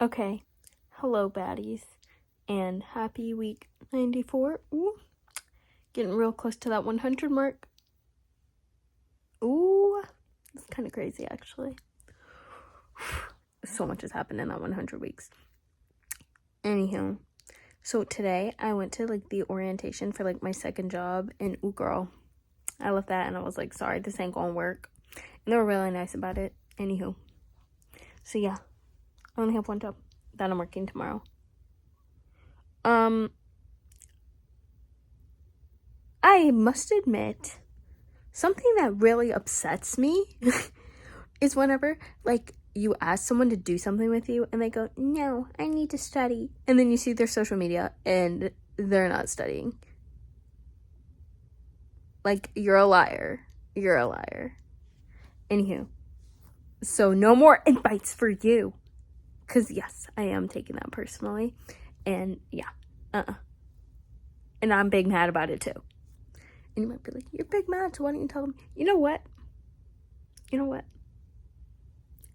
Okay, hello baddies, and happy week 94. Ooh, getting real close to that 100 mark. Ooh, it's kind of crazy actually. So much has happened in that 100 weeks. Anywho, so today I went to like the orientation for like my second job, and ooh girl, I left that and I was like, sorry, this ain't gonna work. And they were really nice about it. Anywho, so yeah, I only have one job that I'm working tomorrow. I must admit, something that really upsets me is whenever, like, you ask someone to do something with you and they go, no, I need to study. And then you see their social media and they're not studying. Like, you're a liar. You're a liar. Anywho, so no more invites for you. Because, yes, I am taking that personally. And, yeah, And I'm big mad about it, too. And you might be like, you're big mad, so why don't you tell them? You know what?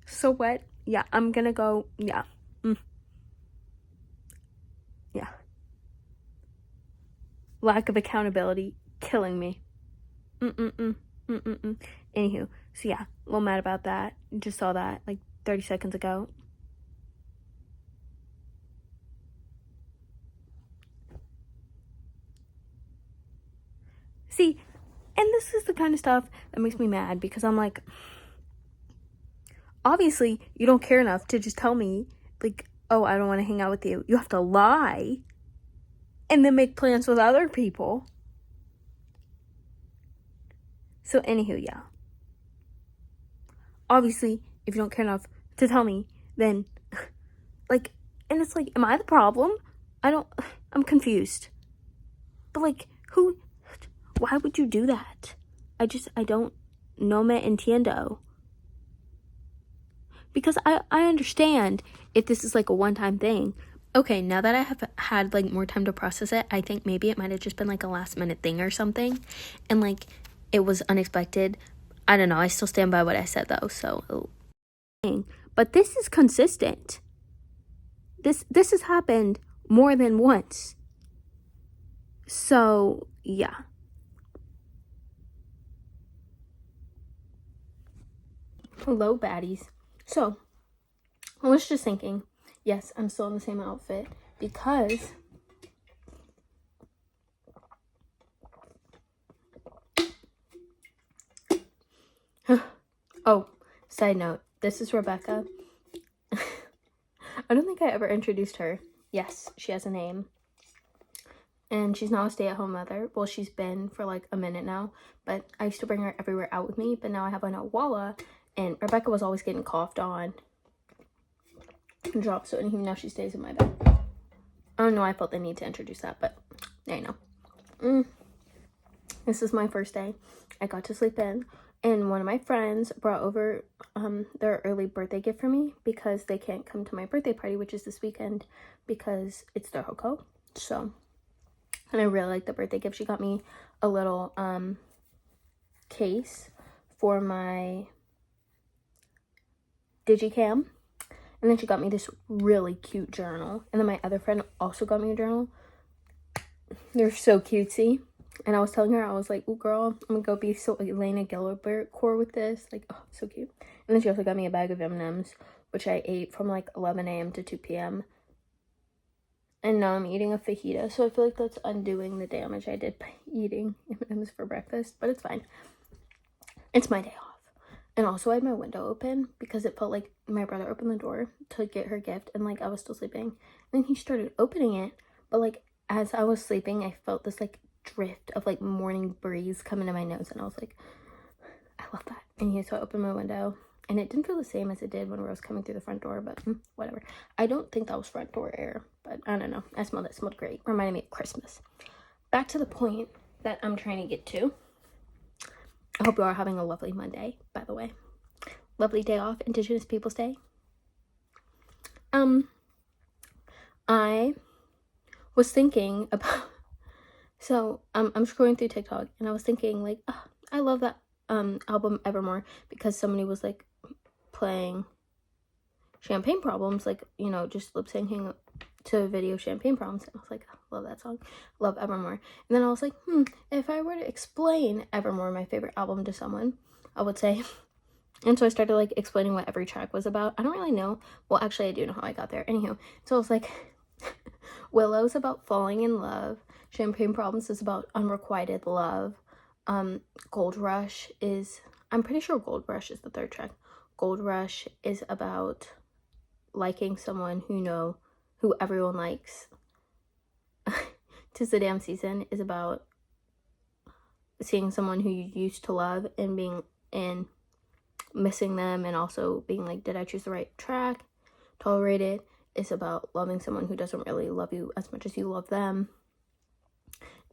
So what? Yeah, I'm gonna go, yeah. Yeah. Lack of accountability, killing me. Anywho, so yeah, a little mad about that. Just saw that like 30 seconds ago. See, and this is the kind of stuff that makes me mad because I'm like, obviously, you don't care enough to just tell me, like, oh, I don't want to hang out with you. You have to lie and then make plans with other people. So, anywho, yeah. Obviously, if you don't care enough to tell me, then, like, and it's like, am I the problem? I'm confused. But, like, why would you do that? I don't, no me entiendo. Because I understand if this is, like, a one-time thing. Okay, now that I have had, like, more time to process it, I think maybe it might have just been, like, a last-minute thing or something. And, like, it was unexpected. I don't know. I still stand by what I said, though, so. But this is consistent. This has happened more than once. So, yeah. Hello, baddies. So, I was just thinking, yes, I'm still in the same outfit because oh, side note, this is Rebecca. I don't think I ever introduced her. Yes, she has a name. And she's now a stay-at-home mother. Well, she's been for like a minute now, but I used to bring her everywhere out with me, but now I have an Awala, and Rebecca was always getting coughed on and dropped, so now she stays in my bed. I don't know, I felt the need to introduce that, but there you know. This is my first day. I got to sleep in, and one of my friends brought over their early birthday gift for me because they can't come to my birthday party, which is this weekend, because it's their Hoko. So, and I really like the birthday gift. She got me a little case for my digicam, and then she got me this really cute journal, and then my other friend also got me a journal. They're so cutesy. And I was telling her, I was like, ooh, girl, I'm gonna go be so Elena Gilbert core with this. Like, oh, so cute. And then she also got me a bag of M&Ms, which I ate from like 11 a.m. to 2 p.m. And now I'm eating a fajita. So I feel like that's undoing the damage I did by eating M&Ms for breakfast. But it's fine. It's my day off. And also I had my window open because it felt like my brother opened the door to get her gift. And like I was still sleeping. And then he started opening it. But like as I was sleeping, I felt this like drift of like morning breeze coming to my nose, and I was like, I love that. And so I opened my window, and it didn't feel the same as it did when I was coming through the front door, but whatever. I don't think that was front door air, but I don't know. I smelled it. It smelled great. Reminded me of Christmas. Back to the point that I'm trying to get to. I hope you are having a lovely Monday, by the way. Lovely day off, Indigenous Peoples Day. I was thinking about, so I'm scrolling through TikTok, and I was thinking like, oh, I love that album Evermore, because somebody was like playing Champagne Problems, like, you know, just lip syncing to a video Champagne Problems. And I was like, I love that song. Love Evermore. And then I was like, if I were to explain Evermore, my favorite album, to someone, I would say, and so I started like explaining what every track was about. I don't really know. Well, actually, I do know how I got there. Anywho, so I was like, Willow's about falling in love. Champagne Problems is about unrequited love. Gold Rush is, I'm pretty sure Gold Rush is the third track. Gold Rush is about liking someone who everyone likes. 'Tis the Damn Season is about seeing someone who you used to love and missing them, and also being like, did I choose the right track? Tolerated is about loving someone who doesn't really love you as much as you love them.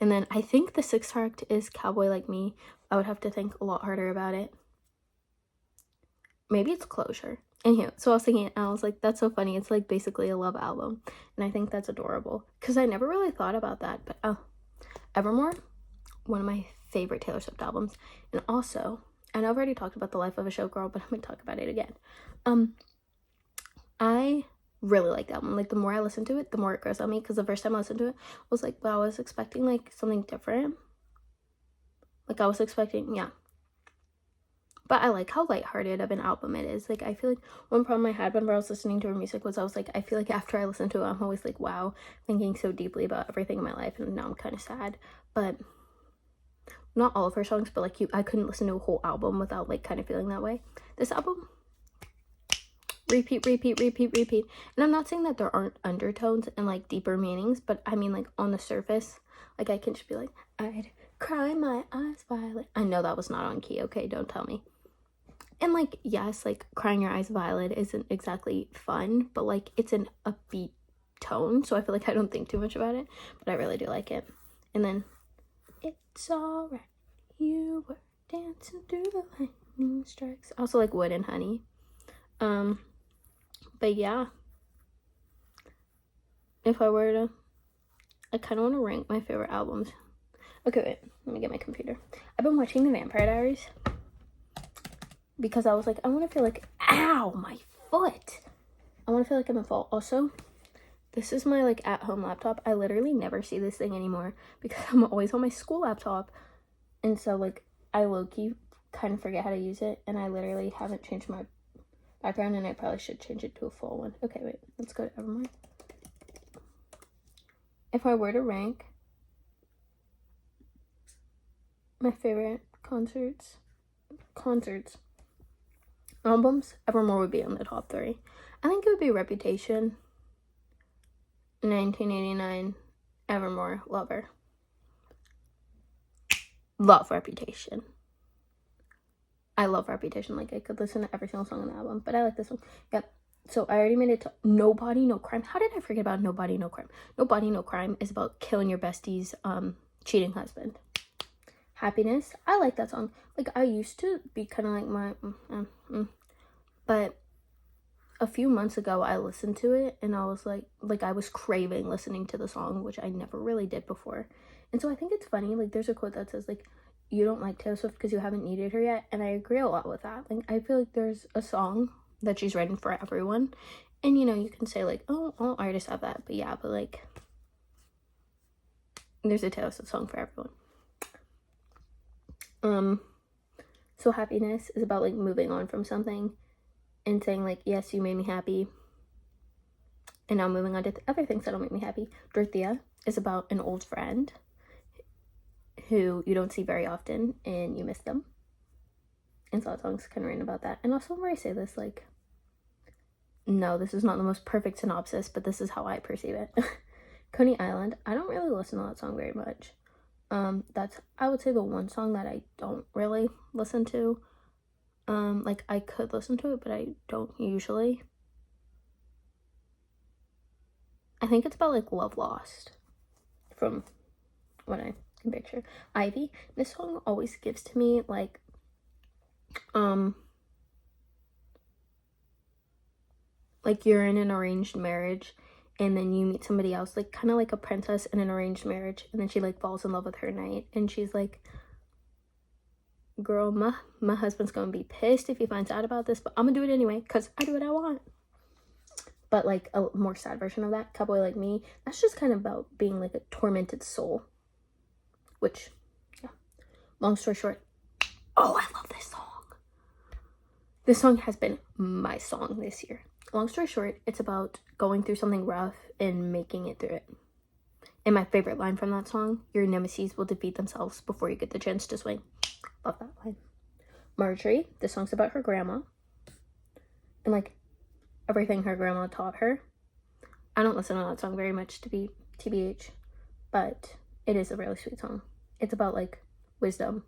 And then I think the sixth track is Cowboy Like Me. I would have to think a lot harder about it. Maybe it's Closure. Anywho, so I was thinking, and I was like, that's so funny. It's like basically a love album. And I think that's adorable. Because I never really thought about that. But Evermore, one of my favorite Taylor Swift albums. And also, and I've already talked about The Life of a Showgirl, but I'm going to talk about it again. I really like that one. Like, the more I listen to it, the more it grows on me. Because the first time I listened to it, I was like, wow, I was expecting like something different. Like, I was expecting, yeah. But I like how lighthearted of an album it is. Like, I feel like one problem I had whenever I was listening to her music was I was like, I feel like after I listen to it, I'm always like, wow, thinking so deeply about everything in my life, and now I'm kind of sad. But not all of her songs, but like, I couldn't listen to a whole album without like kind of feeling that way. This album, repeat. And I'm not saying that there aren't undertones and like deeper meanings, but I mean, like, on the surface, like, I can just be like, I'd cry my eyes violet. I know that was not on key, okay? Don't tell me. And like, yes, like, crying your eyes violet isn't exactly fun, but like, it's an upbeat tone, so I feel like I don't think too much about it, but I really do like it. And then, it's alright, you were dancing through the lightning strikes. I also like Wood and Honey. But yeah, if I were to, I kind of want to rank my favorite albums. Okay, wait, let me get my computer. I've been watching The Vampire Diaries because I was like, I want to feel like, ow, my foot. I want to feel like I'm at fault. Also, this is my like at-home laptop. I literally never see this thing anymore because I'm always on my school laptop. And so like, I low-key kind of forget how to use it, and I literally haven't changed my background, and I probably should change it to a full one. Okay, wait, let's go to Evermore. If I were to rank my favorite concerts, albums, Evermore would be on the top 3. I think it would be Reputation, 1989, Evermore, Lover. Love Reputation. I love Reputation. Like, I could listen to every single song on the album, but I like this one. Yep. So I already made it to Nobody, No Crime. How did I forget about Nobody, No Crime? Nobody, No Crime is about killing your bestie's cheating husband. Happiness. I like that song. Like, I used to be kind of like but a few months ago I listened to it, and I was like I was craving listening to the song, which I never really did before. And so I think it's funny, like, there's a quote that says like, you don't like Taylor Swift because you haven't needed her yet, and I agree a lot with that. Like, I feel like there's a song that she's written for everyone, and you know, you can say like, oh, all artists have that, but yeah, but like, there's a Taylor Swift song for everyone. So Happiness is about like moving on from something and saying like, yes, you made me happy, and now moving on to other things that don't make me happy. Dorothea is about an old friend who you don't see very often and you miss them. And so that song's kind of written about that. And also, whenever I say this, like, no, this is not the most perfect synopsis, but this is how I perceive it. Coney Island, I don't really listen to that song very much. That's, I would say, the one song that I don't really listen to. Like, I could listen to it, but I don't usually. I think it's about like love lost, from what I can picture. Ivy, this song always gives to me like you're in an arranged marriage, and then you meet somebody else, like kind of like a princess in an arranged marriage, and then she like falls in love with her knight, and she's like, girl, my husband's gonna be pissed if he finds out about this, but I'm gonna do it anyway because I do what I want. but like a more sad version of that, Cowboy Like Me, that's just kind of about being like a tormented soul. Which, yeah. Long story short, oh, I love this song. This song has been my song this year. Long story short, it's about going through something rough and making it through it. And my favorite line from that song, your nemesis will defeat themselves before you get the chance to swing. Love that line. Marjorie, this song's about her grandma. And like everything her grandma taught her. I don't listen to that song very much, to be TBH, but it is a really sweet song. It's about like wisdom,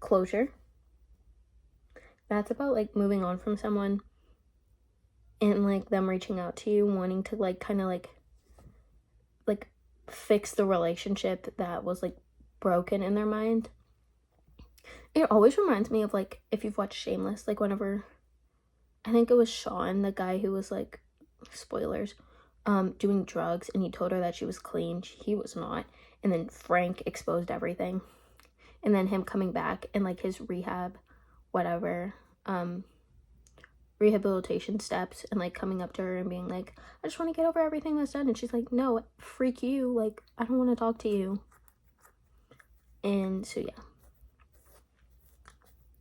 closure. That's about like moving on from someone and like them reaching out to you, wanting to like kind of like fix the relationship that was like broken in their mind. It always reminds me of like, if you've watched Shameless, like whenever, I think it was Sean, the guy who was like, spoilers, doing drugs, and he told her that she was clean. He was not. And then Frank exposed everything. And then him coming back and like his rehabilitation steps, and like coming up to her and being like, I just want to get over everything that's done. And she's like, no, freak you. Like, I don't want to talk to you. And so, yeah.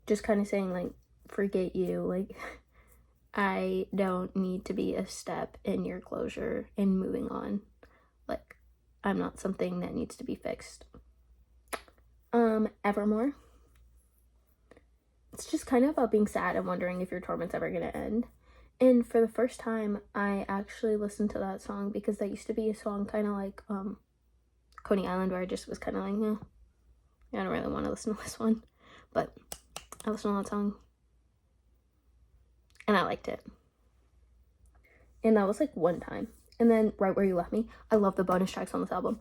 Just kind of saying like, forget you. Like, I don't need to be a step in your closure and moving on. Like, I'm not something that needs to be fixed. Evermore. It's just kind of about being sad and wondering if your torment's ever gonna end. And for the first time, I actually listened to that song, because that used to be a song kind of like Coney Island, where I just was kind of like, I don't really want to listen to this one. But I listened to that song and I liked it. And that was like one time. And then Right Where You Left Me, I love the bonus tracks on this album.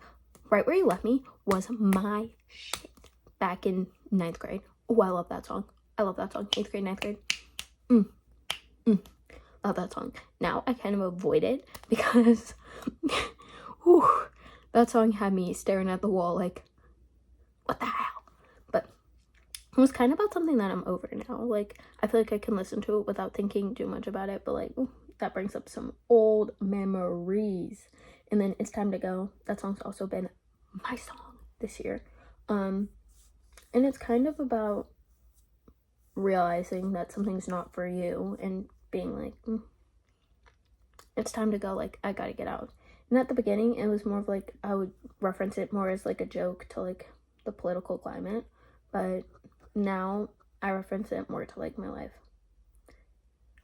Right Where You Left Me was my shit back in 9th grade. Oh, I love that song. I love that song. 8th grade, 9th grade. Love that song. Now I kind of avoid it because whew, that song had me staring at the wall like, what the hell? But it was kind of about something that I'm over now. Like, I feel like I can listen to it without thinking too much about it, but like, ooh, that brings up some old memories. And then It's Time to Go. That song's also been my song this year. And it's kind of about realizing that something's not for you and being like, it's time to go. Like, I gotta get out. And at the beginning, it was more of like, I would reference it more as like a joke to like the political climate, but now I reference it more to like my life.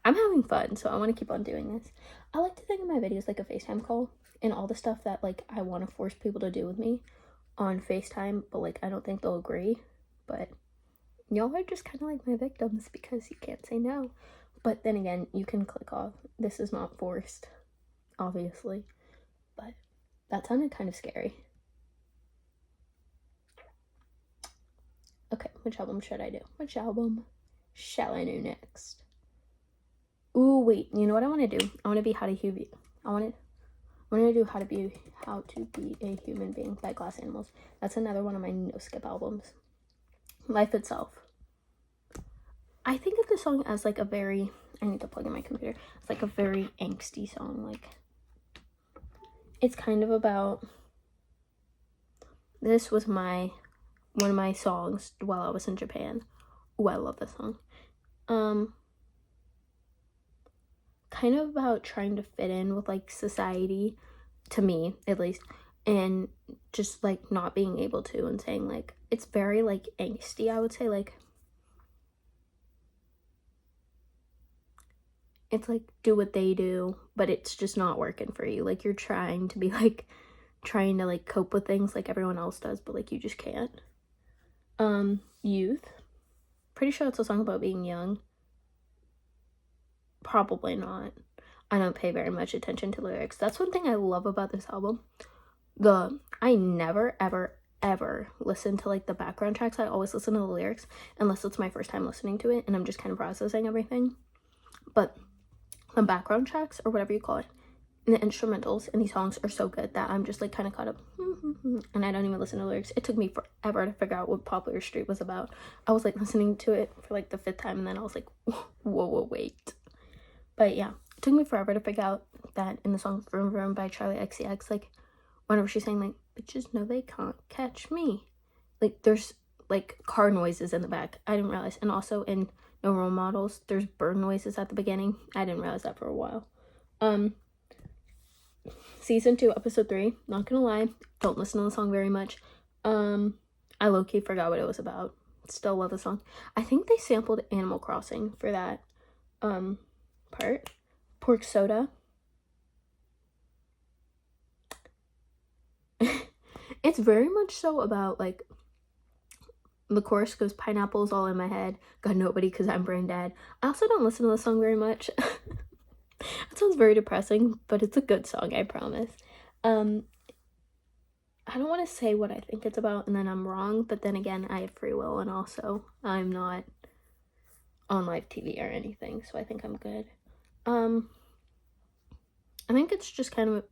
I'm having fun, so I want to keep on doing this. I like to think of my videos like a FaceTime call, and all the stuff that like I want to force people to do with me on FaceTime, but like I don't think they'll agree. But y'all are just kind of like my victims because you can't say no. But then again, you can click off. This is not forced, obviously. But that sounded kind of scary. Okay, which album should I do? Which album shall I do next? Ooh, wait. You know what I want to do? I want to be How to Be. I want to do How to Be a Human Being by Glass Animals. That's another one of my no skip albums. Life Itself. I think of the song as like a very, I need to plug in my computer. It's like a very angsty song. Like, it's kind of about, this was one of my songs while I was in Japan. Ooh, I love this song. Kind of about trying to fit in with like society, to me at least, and just like not being able to, and saying like, it's very like angsty, I would say. Like, it's like, do what they do, but it's just not working for you. Like, you're trying to be like, trying to like cope with things like everyone else does, but like you just can't. Youth. Pretty sure it's a song about being young. Probably not. I don't pay very much attention to lyrics. That's one thing I love about this album. I never ever listen to like the background tracks. I always listen to the lyrics unless it's my first time listening to it and I'm just kind of processing everything. But the background tracks, or whatever you call it, and the instrumentals in these songs are so good that I'm just like kind of caught up, and I don't even listen to lyrics. It took me forever to figure out what Poplar Street was about. I was like listening to it for like the 5th time, and then I was like, whoa, wait. But yeah, it took me forever to figure out that in the song Vroom Vroom by Charlie XCX, like, whenever she's saying, like, bitches know they can't catch me. Like, there's, like, car noises in the back. I didn't realize. And also in No Role Models, there's bird noises at the beginning. I didn't realize that for a while. Season 2, episode 3. Not gonna lie, don't listen to the song very much. I low-key forgot what it was about. Still love the song. I think they sampled Animal Crossing for that part. Pork Soda. It's very much so about, like, the chorus goes, pineapples all in my head, got nobody because I'm brain dead. I also don't listen to the song very much. It sounds very depressing, but it's a good song, I promise. I don't want to say what I think it's about and then I'm wrong, but then again, I have free will, and also I'm not on live TV or anything, so I think I'm good. I think it's just kind of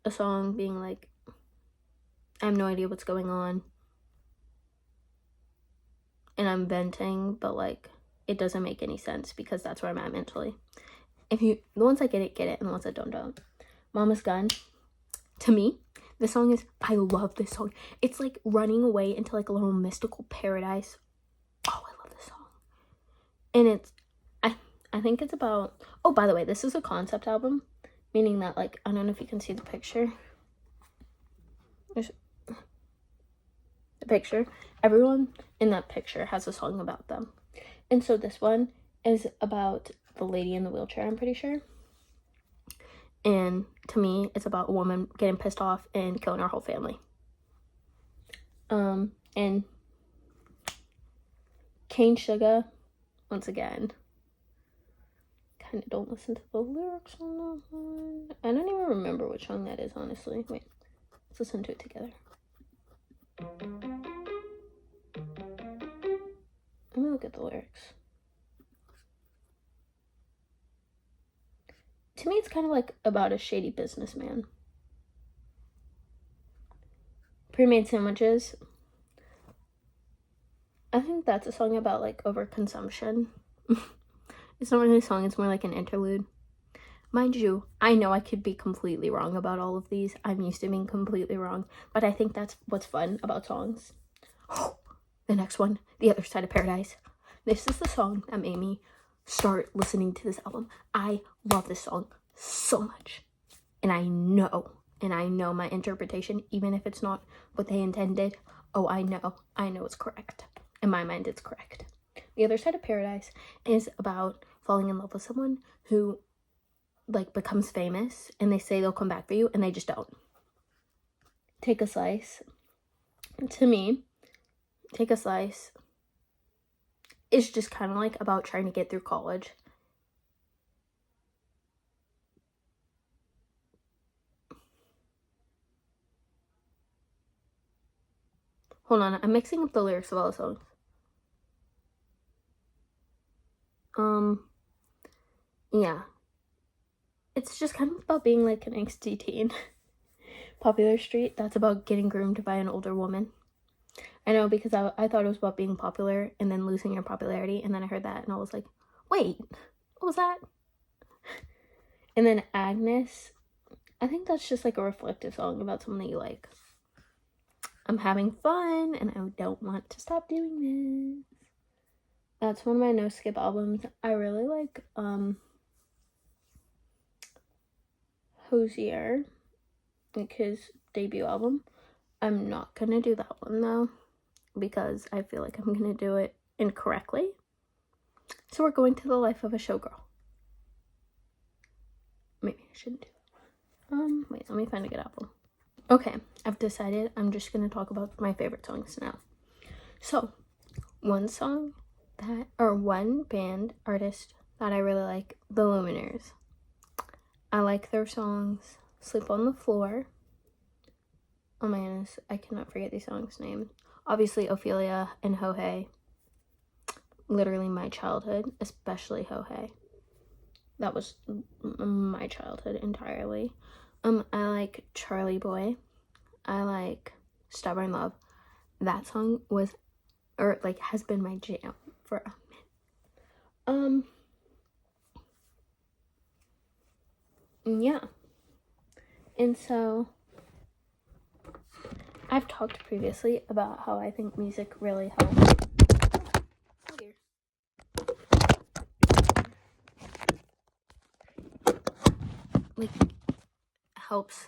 a song being like, I have no idea what's going on, and I'm venting, but, like, it doesn't make any sense because that's where I'm at mentally. The ones that get it, and the ones that don't. Mama's Gun. To me, this song is, I love this song. It's like running away into, like, a little mystical paradise. Oh, I love this song. And it's, I think it's about, oh, by the way, this is a concept album, meaning that, like, I don't know if you can see the picture. There's the picture. Everyone in that picture has a song about them. And so this one is about the lady in the wheelchair, I'm pretty sure. And to me, it's about a woman getting pissed off and killing her whole family. And Cane Sugar, once again, kind of don't listen to the lyrics on that one. I don't even remember which song that is, honestly. Wait, let's listen to it together. Let me look at the lyrics. To me, it's kind of like about a shady businessman. Pre-made sandwiches. I think that's a song about, like, overconsumption. It's not really a song, it's more like an interlude. Mind you, I know I could be completely wrong about all of these. I'm used to being completely wrong, but I think that's what's fun about songs. The next one, The Other Side of Paradise. This is the song that made me start listening to this album. I love this song so much. And I know my interpretation, even if it's not what they intended. Oh, I know it's correct. In my mind, it's correct. The Other Side of Paradise is about falling in love with someone who, like, becomes famous, and they say they'll come back for you, and they just don't. Take a Slice. To me, Take a Slice is just kind of, like, about trying to get through college. Hold on, I'm mixing up the lyrics of all the songs. Yeah. It's just kind of about being, like, an angsty teen. Popular Street, that's about getting groomed by an older woman. I know, because I thought it was about being popular and then losing your popularity, and then I heard that and I was like, wait, what was that? And then Agnes, I think that's just, like, a reflective song about someone that you like. I'm having fun and I don't want to stop doing this. That's one of my no skip albums. I really like Hosier, like his debut album. I'm not gonna do that one though, because I feel like I'm gonna do it incorrectly. So we're going to The Life of a Showgirl. Maybe I shouldn't do that. Wait, let me find a good album. Okay, I've decided I'm just gonna talk about my favorite songs now. So, one band artist that I really like, The Lumineers. I like their songs Sleep on the Floor. Oh my goodness, I cannot forget these songs' names. Obviously, Ophelia and Ho Hey. Literally my childhood, especially Ho Hey. That was my childhood entirely. I like Charlie Boy. I like Stubborn Love. That song has been my jam for a minute. yeah. And so I've talked previously about how I think music really helps. Oh dear. Like, helps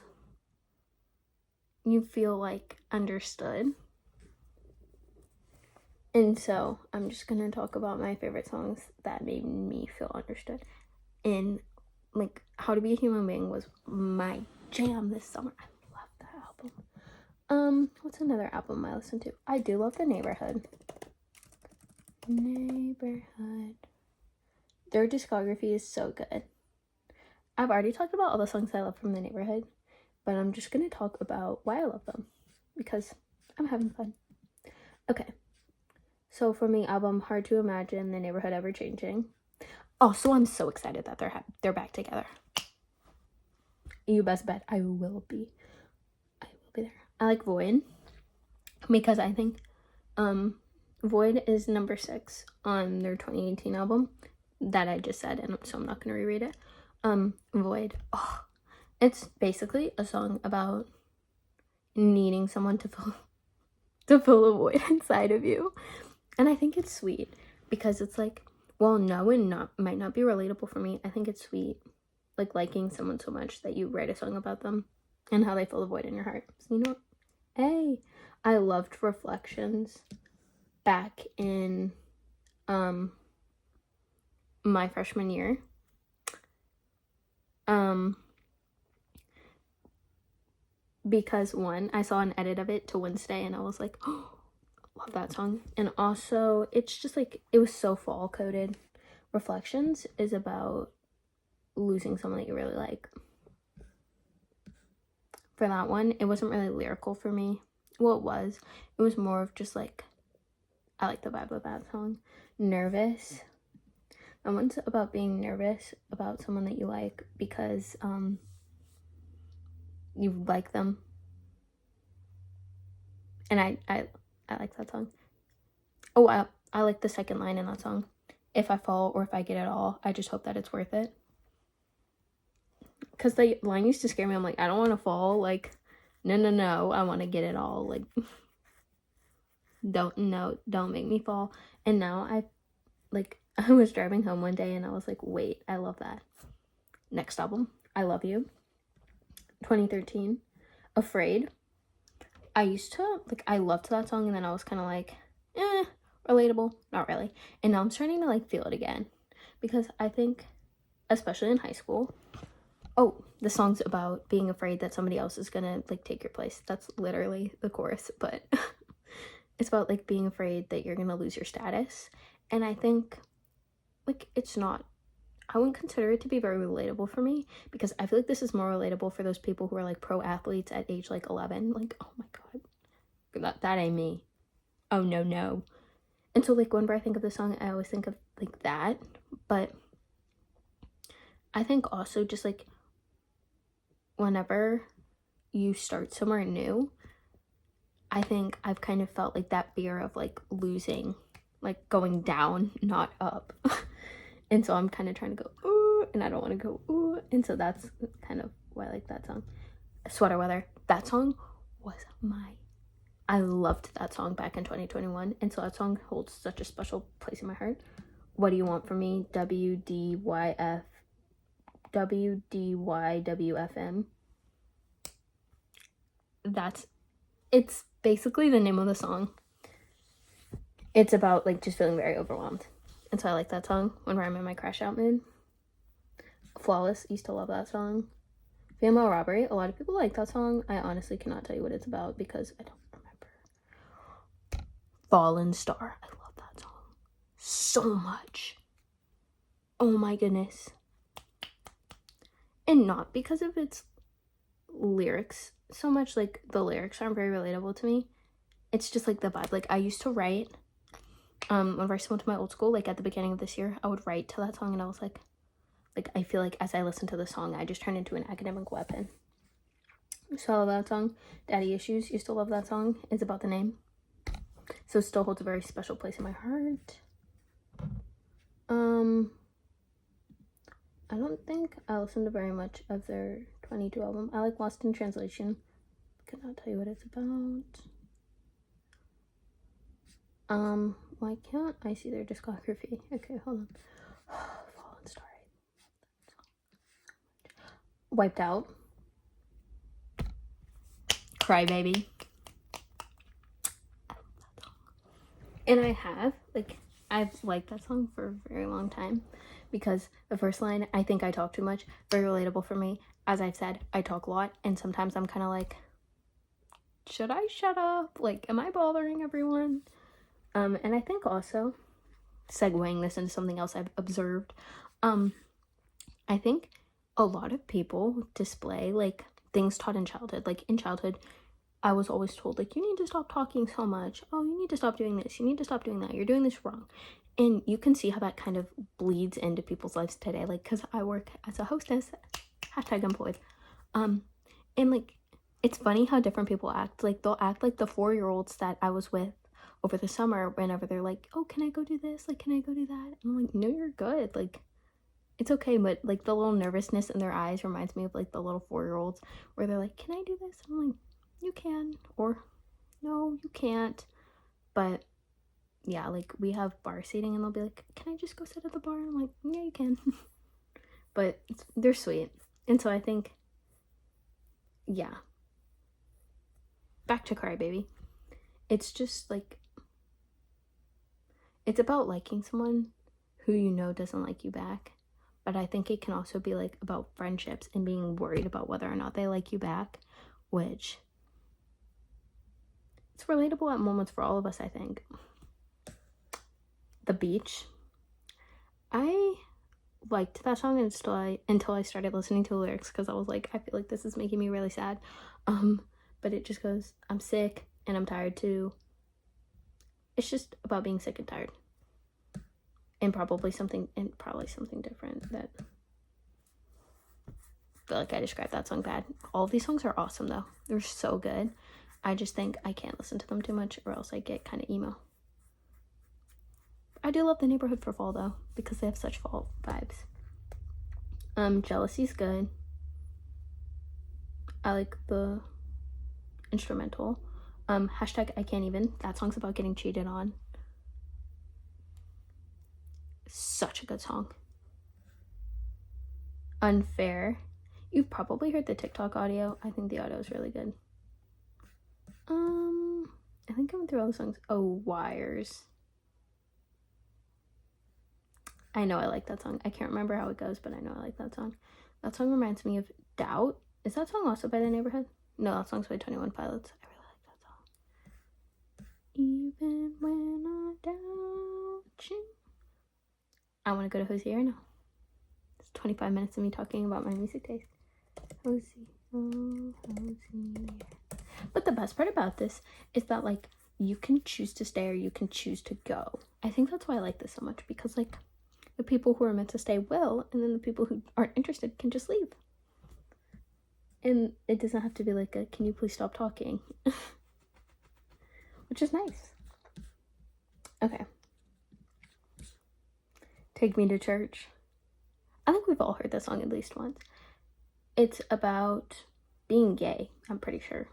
you feel like understood. And so I'm just gonna talk about my favorite songs that made me feel understood. And like, How to Be a Human Being was my jam this summer. I love that album. What's another album I listen to? I do love The Neighborhood. Their discography is so good. I've already talked about all the songs I love from The Neighborhood, but I'm just gonna talk about why I love them because I'm having fun. Okay, so from the album Hard to Imagine The Neighborhood Ever Changing. Also, I'm so excited that they're back together. You best bet I will be there. I like Void because I think Void is number 6 on their 2018 album that I just said, and so I'm not gonna reread it. Void. Oh, it's basically a song about needing someone to fill a void inside of you, and I think it's sweet because it's like, well, no, and might not be relatable for me. I think it's sweet, like liking someone so much that you write a song about them and how they fill the void in your heart. So, you know, hey, I loved Reflections back in my freshman year. Because one, I saw an edit of it to Wednesday and I was like, oh, love that song. And also, it's just like, it was so fall coded. Reflections is about losing someone that you really like. For that one, it wasn't really lyrical for me. Well, it was more of just like, I like the vibe of that song. Nervous. That one's about being nervous about someone that you like because you like them. And I like that song. Oh, I like the second line in that song. If I fall or if I get it all, I just hope that it's worth it. Because the line used to scare me. I'm like, I don't want to fall. Like, no, I want to get it all. Like, don't make me fall. And now I was driving home one day and I was like, wait, I love that. Next album, I Love You. 2013, Afraid. I used to, I loved that song and then I was kind of like, relatable, not really. And now I'm starting to, feel it again. Because I think, especially in high school, the song's about being afraid that somebody else is gonna, take your place. That's literally the chorus, but it's about, being afraid that you're gonna lose your status. And I think, it's not, I wouldn't consider it to be very relatable for me because I feel like this is more relatable for those people who are pro athletes at age 11. Oh my god, that ain't me. Oh no. And so whenever I think of the song, I always think of that. But I think also just whenever you start somewhere new, I think I've kind of felt that fear of losing, going down, not up. And so I'm kind of trying to go, ooh, and I don't want to go, ooh. And so that's kind of why I like that song. Sweater Weather. That song was I loved that song back in 2021. And so that song holds such a special place in my heart. What Do You Want From Me? WDYWFM. It's basically the name of the song. It's about just feeling very overwhelmed. And so I like that song whenever I'm in my crash out mood. Flawless, used to love that song. Female Robbery, a lot of people like that song. I honestly cannot tell you what it's about because I don't remember. Fallen Star, I love that song so much. Oh my goodness. And not because of its lyrics so much, the lyrics aren't very relatable to me. It's just the vibe. I used to write, whenever I still went to my old school, at the beginning of this year, I would write to that song and I was I feel as I listen to the song, I just turn into an academic weapon. So I love that song. Daddy Issues, used to love that song. It's about the name. So it still holds a very special place in my heart. I don't think I listened to very much of their 22 album. I like Lost in Translation. Could not tell you what it's about. Why can't I see their discography? Okay, hold on. Fallen Star. Wiped Out. Cry Baby. And I've liked that song for a very long time because the first line, I think I talk too much, very relatable for me. As I've said, I talk a lot, and sometimes I'm kind of like, should I shut up? Like, am I bothering everyone? And I think also, segueing this into something else I've observed, I think a lot of people display, like, things taught in childhood. Like, in childhood, I was always told, like, you need to stop talking so much. Oh, you need to stop doing this. You need to stop doing that. You're doing this wrong. And you can see how that kind of bleeds into people's lives today. Like, because I work as a hostess, #employed. And, like, it's funny how different people act. Like, they'll act like the 4-year-olds that I was with over the summer whenever they're like, oh, can I go do this? Like, can I go do that? And I'm like, no, you're good. Like, it's okay. But, like, the little nervousness in their eyes reminds me of, like, the little 4-year-olds where they're like, can I do this? And I'm like, you can, or no, you can't. But yeah, like, we have bar seating and they'll be like, can I just go sit at the bar? And I'm like, yeah, you can. But they're sweet. And so I think, yeah, back to Cry Baby. It's just like, it's about liking someone who you know doesn't like you back. But I think it can also be like about friendships and being worried about whether or not they like you back, which it's relatable at moments for all of us, I think. The Beach. I liked that song until I started listening to the lyrics because I was like, I feel like this is making me really sad. But it just goes, I'm sick and I'm tired too. It's just about being sick and tired. And probably something different that I feel like I described that song bad. All of these songs are awesome though. They're so good. I just think I can't listen to them too much or else I get kind of emo. I do love The Neighborhood for fall though because they have such fall vibes. Jealousy's good. I like the instrumental. #I can't even. That song's about getting cheated on. Such a good song. Unfair. You've probably heard the TikTok audio. I think the audio is really good. I think I went through all the songs. Oh, Wires. I know I like that song. I can't remember how it goes, but I know I like that song. That song reminds me of Doubt. Is that song also by The Neighborhood? No, that song's by 21 Pilots. I really like that song. Even when I doubt you. I want to go to Hosier now. It's 25 minutes of me talking about my music taste. Hosier. But the best part about this is that, like, you can choose to stay or you can choose to go. I think that's why I like this so much because, like, the people who are meant to stay will, and then the people who aren't interested can just leave. And it doesn't have to be like a, can you please stop talking? Which is nice. Okay. Take Me to Church. I think we've all heard this song at least once. It's about being gay, I'm pretty sure.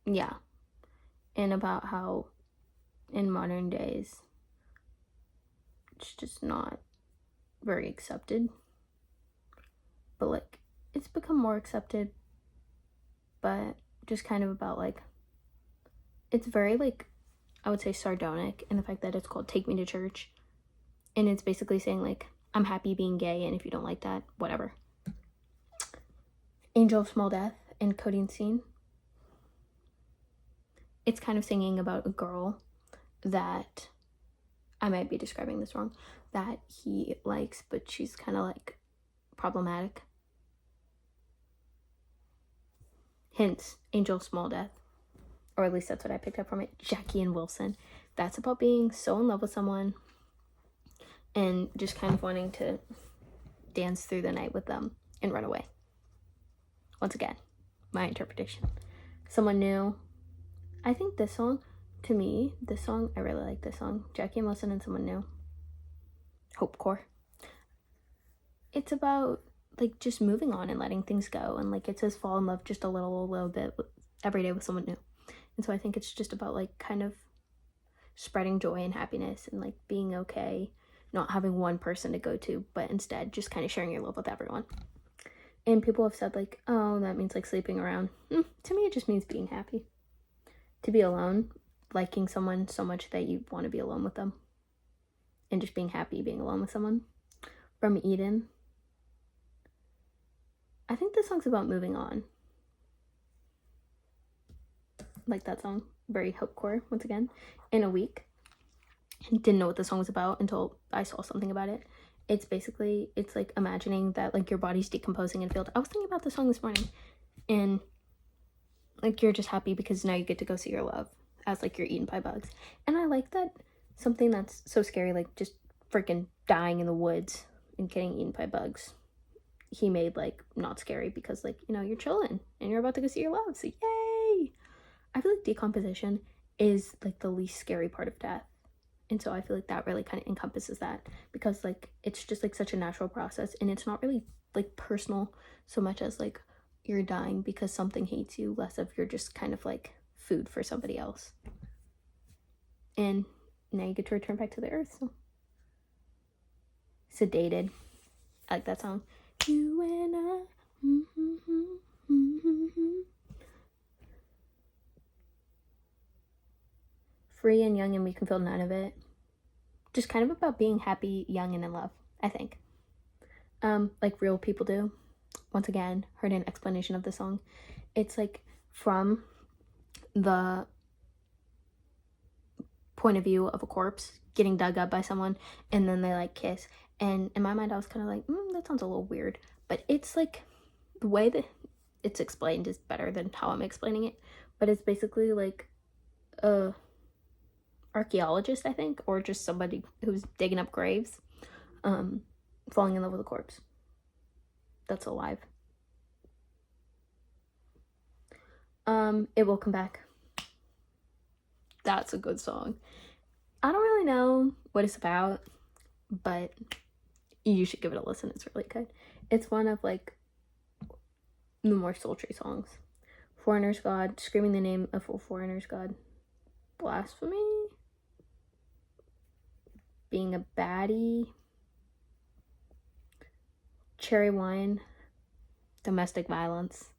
Yeah. And about how in modern days it's just not very accepted. But, like, it's become more accepted. But just kind of about, like, it's very, like, I would say sardonic in the fact that it's called Take Me to Church. And it's basically saying, like, I'm happy being gay, and if you don't like that, whatever. Angel of Small Death and Coding Scene. It's kind of singing about a girl that, I might be describing this wrong, that he likes, but she's kind of, like, problematic. Hence, Angel of Small Death. Or at least that's what I picked up from it. Jackie and Wilson. That's about being so in love with someone and just kind of wanting to dance through the night with them and run away. Once again, my interpretation. Someone new. I think this song, to me, I really like this song. Jackie and Wilson and Someone New. hopecore. It's about like just moving on and letting things go, and like it says fall in love just a little bit every day with someone new. And so I think it's just about like kind of spreading joy and happiness and like being okay, not having one person to go to, but instead just kind of sharing your love with everyone. And people have said like, oh, that means like sleeping around. To me, it just means being happy. To be alone, liking someone so much that you want to be alone with them, and just being happy being alone with someone. From Eden. I think this song's about moving on. Like that song, very hopecore once again. In a week. Didn't know what the song was about until I saw something about it. It's basically, it's like imagining that like your body's decomposing in a field. I was thinking about the song this morning, and like you're just happy because now you get to go see your love as like you're eaten by bugs. And I like that something that's so scary, like just freaking dying in the woods and getting eaten by bugs, he made like not scary, because like, you know, you're chilling and you're about to go see your love, so yay. I feel like decomposition is like the least scary part of death. And so I feel like that really kind of encompasses that, because like it's just like such a natural process, and it's not really like personal so much as like you're dying because something hates you, less of you're just kind of like food for somebody else. And now you get to return back to the earth. So Sedated, I like that song. You and I. Free and young and we can feel none of it. Just kind of about being happy, young, and in love, I think. Like real people do. Once again, heard an explanation of the song. It's like from the point of view of a corpse getting dug up by someone, and then they like kiss. And in my mind, I was kind of like, that sounds a little weird. But it's like the way that it's explained is better than how I'm explaining it. But it's basically like a archaeologist, I think, or just somebody who's digging up graves, falling in love with a corpse that's alive. It Will Come Back. That's a good song. I don't really know what it's about, but you should give it a listen. It's really good. It's one of like the more sultry songs. Foreigner's God, screaming the name of a foreigner's God. Blasphemy. Being a baddie. Cherry Wine. Domestic violence.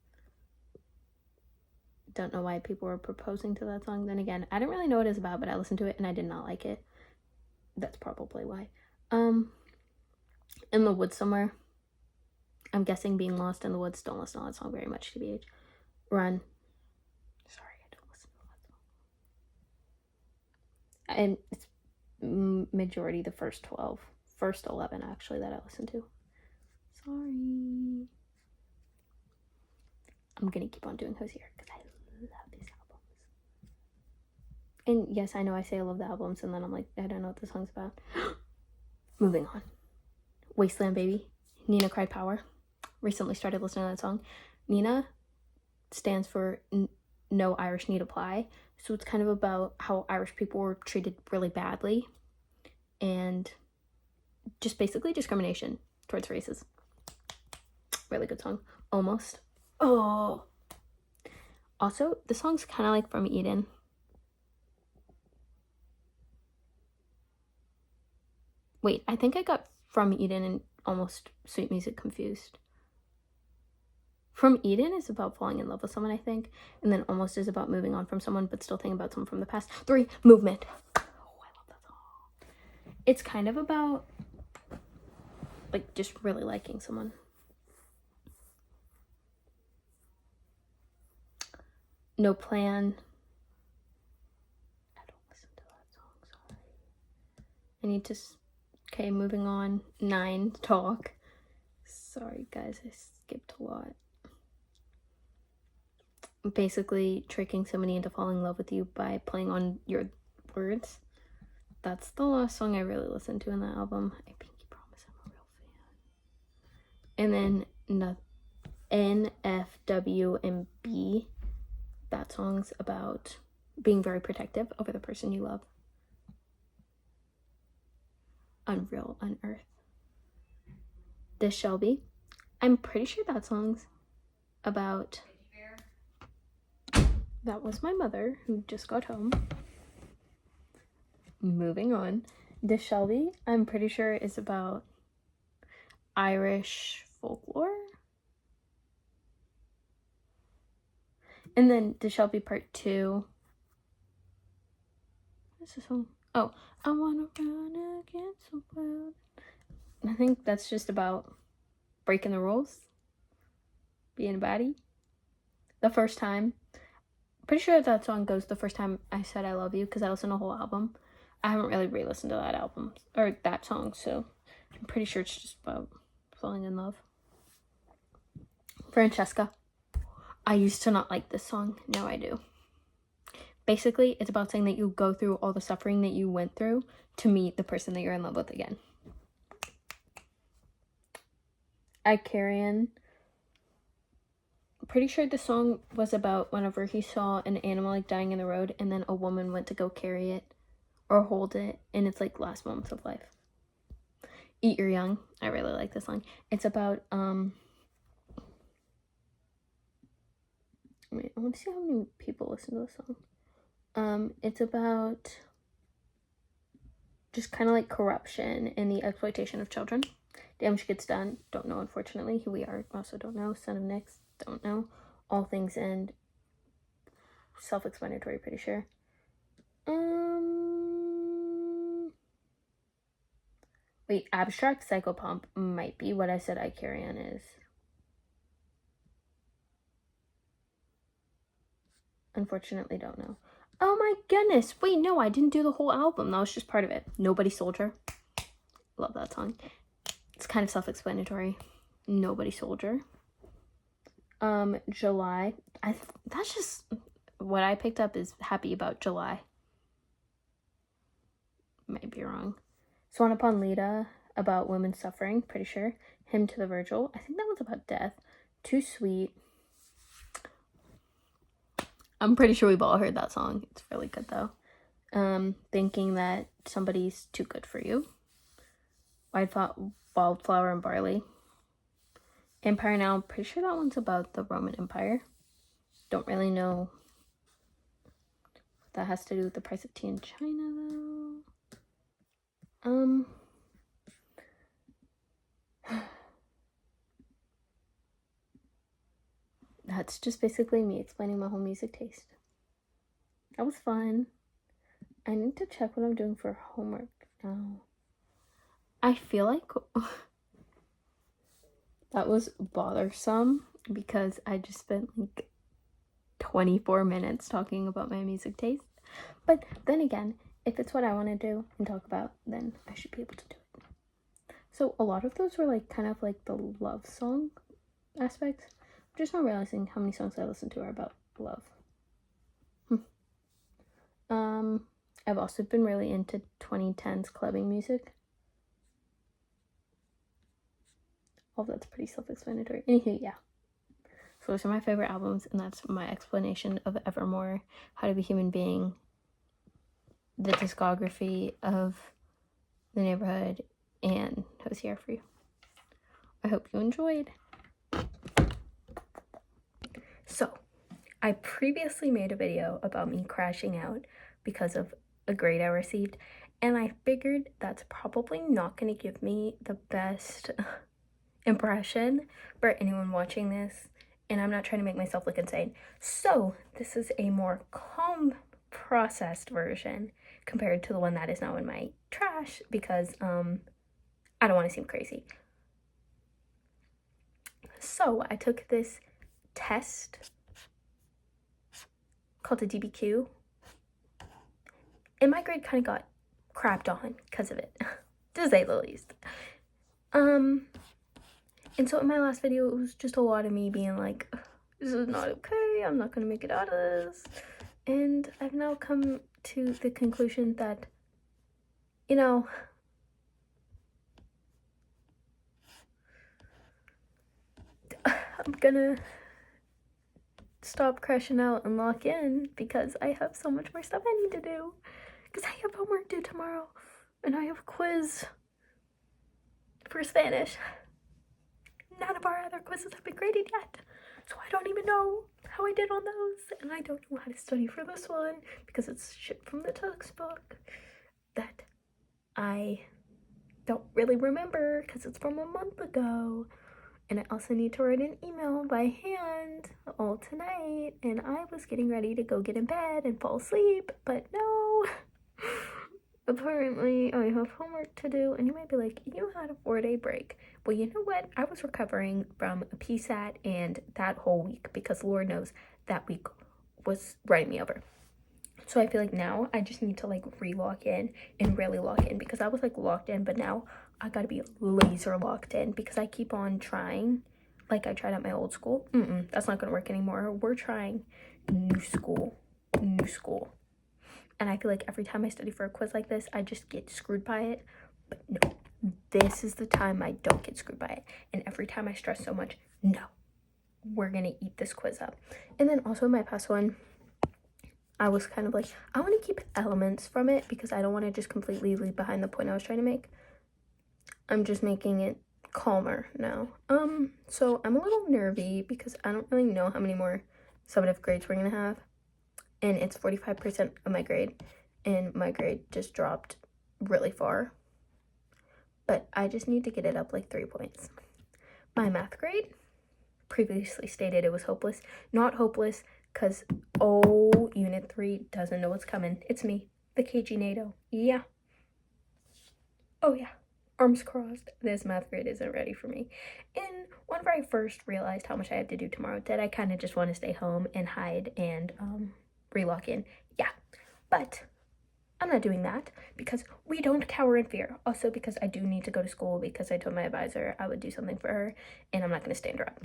Don't know why people were proposing to that song. Then again, I didn't really know what it's about, but I listened to it and I did not like it. That's probably why. In the Woods Somewhere. I'm guessing Being Lost in the Woods. Don't listen to that song very much, TBH. Run. Sorry, I don't listen to that song. And it's majority the first 11 actually that I listened to. Sorry. I'm gonna keep on doing Hosier because I love these albums. And yes, I know I say I love the albums, and then I'm like, I don't know what the song's about. Moving on. Wasteland Baby. Nina Cried Power. Recently started listening to that song. Nina stands for No Irish Need Apply. So it's kind of about how Irish people were treated really badly, and just basically discrimination towards races. Really good song. Almost. Oh. Also, the song's kind of like From Eden. Wait, I think I got From Eden and Almost Sweet Music confused. From Eden is about falling in love with someone, I think. And then Almost is about moving on from someone, but still thinking about someone from the past. 3, Movement. Oh, I love that song. It's kind of about, like, just really liking someone. No Plan. I don't listen to that song, sorry. I need to... Okay, moving on. 9, Talk. Sorry, guys, I skipped a lot. Basically, tricking somebody into falling in love with you by playing on your words. That's the last song I really listened to in that album. I pinky promise I'm a real fan. And then N, F, W, and B. That song's about being very protective over the person you love. Unreal on Earth. This Shelby. I'm pretty sure that song's about... That was my mother who just got home. Moving on. This Shelby, I'm pretty sure is about Irish folklore. And then the Shelby Part 2. What's the song? Oh, I wanna run against the world. I think that's just about breaking the rules. Being a baddie. The first time. Pretty sure that song goes the first time I said I love you, because I listened to the whole album. I haven't really re-listened to that album, or that song, so I'm pretty sure it's just about falling in love. Francesca. I used to not like this song. Now I do. Basically, it's about saying that you go through all the suffering that you went through to meet the person that you're in love with again. Icarian. Pretty sure the song was about whenever he saw an animal like dying in the road, and then a woman went to go carry it or hold it, and it's like last moments of life. Eat Your Young. I really like this song. It's about wait, I want to see how many people listen to this song. It's about just kind of like corruption and the exploitation of children. Damage Gets Done. Don't know, unfortunately. Who We Are. Also don't know. Son of Nyx. Don't know. All Things End. Self-explanatory, pretty sure. Wait, Abstract Psychopomp might be what I said Icarian is. Unfortunately, don't know. Oh my goodness. Wait, no, I didn't do the whole album. That was just part of it. Nobody Soldier. Love that song. It's kind of self-explanatory. Nobody Soldier. July. That's just what I picked up is Happy About July. Might be wrong. Swan Upon Leda, about women suffering, pretty sure. Hymn to the Virgil. I think that was about death. Too Sweet. I'm pretty sure we've all heard that song. It's really good though. Thinking That Somebody's Too Good for You. Wildflower and Barley. Empire Now. I'm pretty sure that one's about the Roman Empire. Don't really know what that has to do with the price of tea in China though. That's just basically me explaining my whole music taste. That was fun. I need to check what I'm doing for homework now. I feel like that was bothersome because I just spent like 24 minutes talking about my music taste. But then again, if it's what I want to do and talk about, then I should be able to do it. So a lot of those were like kind of like the love song aspects. I'm just not realizing how many songs I listen to are about love. I've also been really into 2010s clubbing music. Oh, that's pretty self-explanatory. Anywho, yeah. So those are my favorite albums, and that's my explanation of Evermore, How to Be a Human Being, the discography of The Neighborhood, and Who's Here For You. I hope you enjoyed. So, I previously made a video about me crashing out because of a grade I received, and I figured that's probably not going to give me the best impression for anyone watching this, and I'm not trying to make myself look insane. So, this is a more calm, processed version compared to the one that is now in my trash because I don't want to seem crazy. So, I took this test called a DBQ, and my grade kind of got crapped on because of it, to say the least. And so in my last video, it was just a lot of me being like, this is not okay, I'm not gonna make it out of this. And I've now come to the conclusion that, you know, I'm gonna stop crashing out and lock in because I have so much more stuff I need to do. Because I have homework due tomorrow, and I have a quiz for Spanish. None of our other quizzes have been graded yet, so I don't even know how I did on those, and I don't know how to study for this one because it's shit from the textbook that I don't really remember because it's from a month ago. And I also need to write an email by hand all tonight, and I was getting ready to go get in bed and fall asleep, but no. Apparently I have homework to do, and you might be like, you had a 4-day break. Well, you know what? I was recovering from a PSAT and that whole week because Lord knows that week was running me over. So I feel like now I just need to like re-lock in and really lock in because I was like locked in, but now I gotta be laser locked in because I keep on trying. Like I tried at my old school. That's not gonna work anymore. We're trying new school. And I feel like every time I study for a quiz like this, I just get screwed by it. But no, this is the time I don't get screwed by it. And every time I stress so much, no, we're gonna eat this quiz up. And then also my past one, I was kind of like, I want to keep elements from it because I don't want to just completely leave behind the point I was trying to make. I'm just making it calmer now. So I'm a little nervy because I don't really know how many more summative grades we're going to have. And it's 45% of my grade. And my grade just dropped really far. But I just need to get it up like 3 points. My math grade, previously stated it was hopeless. Not hopeless. Because, Unit 3 doesn't know what's coming. It's me, the KG NATO. Yeah. Oh, yeah. Arms crossed. This math grade isn't ready for me. And whenever I first realized how much I have to do tomorrow, did I kind of just want to stay home and hide and re-lock in? Yeah. But I'm not doing that because we don't cower in fear. Also because I do need to go to school because I told my advisor I would do something for her and I'm not going to stand her up.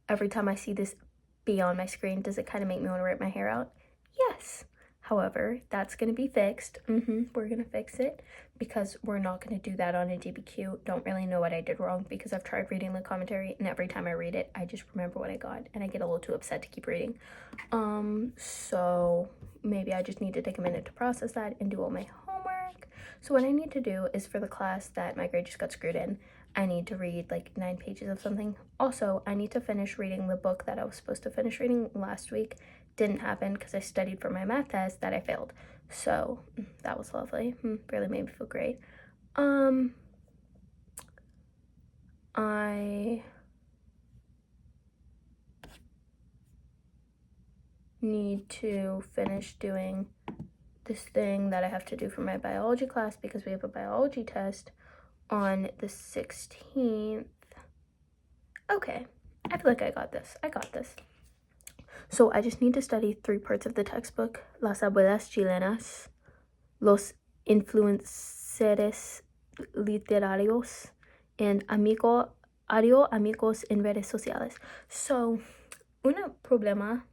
Every time I see this be on my screen, does it kind of make me want to rip my hair out? Yes. However, that's going to be fixed. We're going to fix it because we're not going to do that on a DBQ. Don't really know what I did wrong because I've tried reading the commentary and every time I read it, I just remember what I got and I get a little too upset to keep reading. So maybe I just need to take a minute to process that and do all my homework. So what I need to do is for the class that my grade just got screwed in, I need to read like 9 pages of something. Also, I need to finish reading the book that I was supposed to finish reading last week. Didn't happen because I studied for my math test that I failed. So that was lovely. Really made me feel great. I need to finish doing this thing that I have to do for my biology class because we have a biology test on the 16th. Okay, I feel like I got this. So I just need to study 3 parts of the textbook. Las abuelas chilenas, los influencers literarios, and amigos en redes sociales. So, una problema.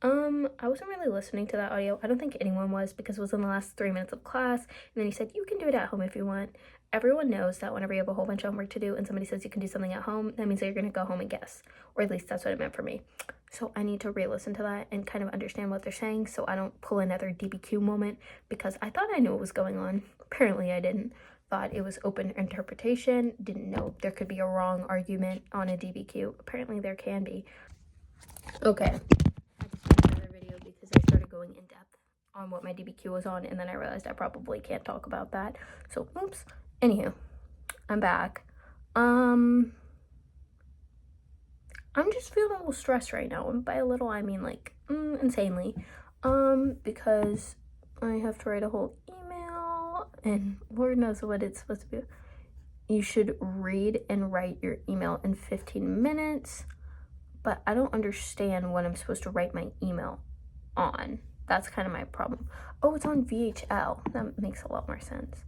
I wasn't really listening to that audio. I don't think anyone was because it was in the last 3 minutes of class. And then he said, you can do it at home if you want. Everyone knows that whenever you have a whole bunch of homework to do and somebody says you can do something at home, that means that you're going to go home and guess. Or at least that's what it meant for me. So I need to re-listen to that and kind of understand what they're saying so I don't pull another DBQ moment because I thought I knew what was going on. Apparently I didn't. Thought it was open interpretation. Didn't know there could be a wrong argument on a DBQ. Apparently there can be. Okay. Because I started going in depth on what my DBQ was on and then I realized I probably can't talk about that. So oops. Anywho, I'm back. I'm just feeling a little stressed right now. And by a little I mean like insanely. Because I have to write a whole email and Lord knows what it's supposed to be. You should read and write your email in 15 minutes. But I don't understand what I'm supposed to write my email on. That's kind of my problem. Oh, it's on VHL. That makes a lot more sense.